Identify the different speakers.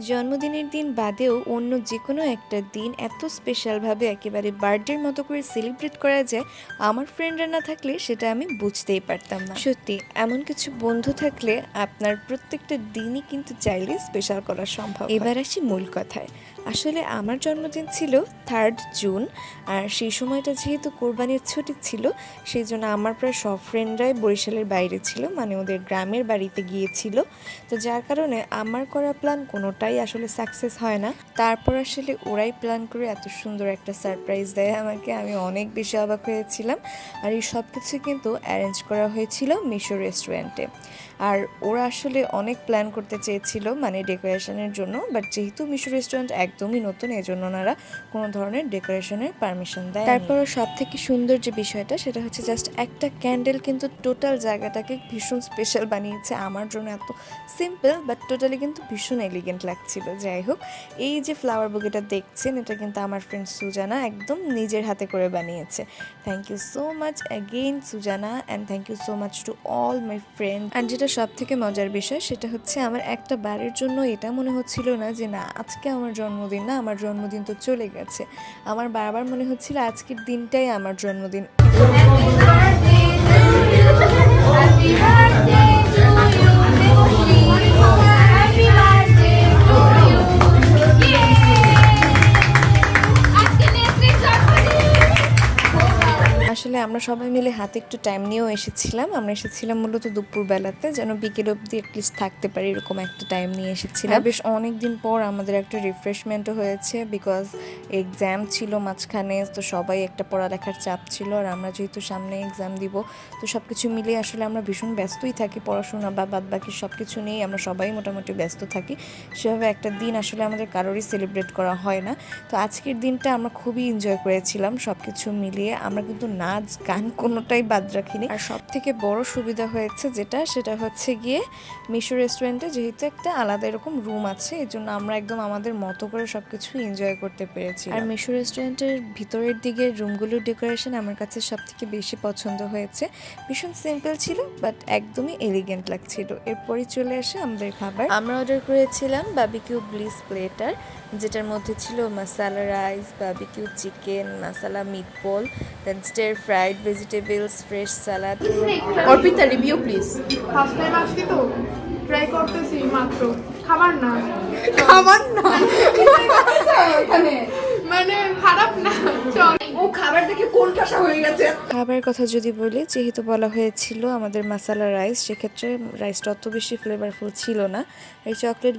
Speaker 1: জন্মদিনের দিন বাদেও অন্য যে কোনো একটা দিন এত স্পেশালভাবে একেবারে বার্থডের মতো করে সেলিব্রেট করা যায়, আমার ফ্রেন্ডরা না থাকলে সেটা আমি বুঝতেই পারতাম না। সত্যি এমন কিছু বন্ধু থাকলে আপনার প্রত্যেকটা দিনই কিন্তু চাইলে স্পেশাল করা সম্ভব। এবার আসি মূল কথায়। আসলে আমার জন্মদিন ছিল 3 জুন, আর সেই সময়টা যেহেতু কোরবানির ছুটি ছিল, সেই জন্য আমার প্রায় সব ফ্রেন্ডরাই বরিশালের বাইরে ছিল, মানে ওদের গ্রামের বাড়িতে গিয়েছিল। তো যার কারণে আমার করা প্ল্যান কোনোটাই আসলে সাকসেস হয় না। তারপর আসলে ওরাই প্ল্যান করে এত সুন্দর একটা সারপ্রাইজ দেয় আমাকে, আমি অনেক বেশি অবাক হয়েছিলাম। আর এই সব কিছু কিন্তু অ্যারেঞ্জ করা হয়েছিল মিশো রেস্টুরেন্টে। আর ওরা আসলে অনেক প্ল্যান করতে চেয়েছিল মানে ডেকোরেশনের জন্য, বাট যেহেতু মিশো রেস্টুরেন্ট একদমই নতুন, এজন্য ওনারা কোনো ধরনের ডেকোরেশনের পারমিশন দেয়। তারপরও সব থেকে সুন্দর যে বিষয়টা সেটা হচ্ছে জাস্ট একটা ক্যান্ডেল কিন্তু টোটাল জায়গাটাকে ভীষণ স্পেশাল বানিয়েছে আমার জন্য। এত সিম্পল বাট টোটালি কিন্তু ভীষণ এলিগেন্ট লাগছিল। যাই হোক, এই যে ফ্লাওয়ার বুকেটা দেখছেন, এটা কিন্তু আমার ফ্রেন্ড সুজানা একদম নিজের হাতে করে বানিয়েছে। Thank you so much again Susanna, and thank you so much to all my friend. আর যেটা সব থেকে মজার বিষয় সেটা হচ্ছে আমার একটা বারের জন্য এটা মনে হচ্ছিল না যে না আজকে আমার জন্মদিন, না আমার জন্মদিন তো চলে গেছে। আমার বারবার মনে হচ্ছিল আজকের দিনটাই আমার জন্মদিন। আসলে আমরা সবাই মিলে হাতে একটু টাইম নিয়েও এসেছিলাম। আমরা এসেছিলাম মূলত দুপুরবেলাতে, যেন বিকেল অবধি অ্যাটলিস্ট থাকতে পারি, এরকম একটা টাইম নিয়ে এসেছিলাম। বেশ অনেক দিন পর আমাদের একটা রিফ্রেশমেন্টও হয়েছে, বিকজ এক্সাম ছিল মাঝখানে, তো সবাই একটা পড়ালেখার চাপ ছিল। আর আমরা যেহেতু সামনে এক্সাম দিব, তো সব কিছু মিলিয়ে আসলে আমরা ভীষণ ব্যস্তই থাকি, পড়াশোনা বা বাদ বাকি সব কিছু নিয়েই আমরা সবাই মোটামুটি ব্যস্ত থাকি। সেভাবে একটা দিন আসলে আমাদের কারোরই সেলিব্রেট করা হয় না। তো আজকের দিনটা আমরা খুবই এনজয় করেছিলাম সব কিছু মিলিয়ে। আমরা কিন্তু নাচ গান কোনোটাই বাদ রাখিনি। আর সব থেকে বড় সুবিধা হয়েছে সেটা হচ্ছে গিয়ে মিশো রেস্টুরেন্টে যেহেতু একটা আলাদা এরকম রুম আছে, এই জন্য আমরা একদম আমাদের মতো করে সব কিছু এনজয় করতে পেরেছি। আর মিশো রেস্টুরেন্টের ভিতরের দিকে রুমগুলোর ডেকোরেশন আমার কাছে সব থেকে বেশি পছন্দ হয়েছে। ভীষণ সিম্পল ছিল বাট একদমই এলিগেন্ট লাগছিল। এরপরই চলে আসে আমাদের খাবার। আমরা অর্ডার করেছিলাম বারবিকিউ ব্লিস প্লেটার, যেটার মধ্যে ছিল masala rice, barbecue chicken, masala meatball, then stir fried vegetables, fresh salad.
Speaker 2: Arpita review please.
Speaker 3: First time আসছি তো ট্রাই করতেছি মাত্র। খাবার না মানে খারাপ না, চল।
Speaker 2: ও খাবার দেখে কোন ঠাসা হয়ে গেছে।
Speaker 1: খাবারের কথা যদি বলি, যেহেতু বলা হয়েছিল আমাদের মশালা রাইস, সেক্ষেত্রে রাইসটা অত বেশি ফ্লেভারফুল ছিল না। এই চকলেট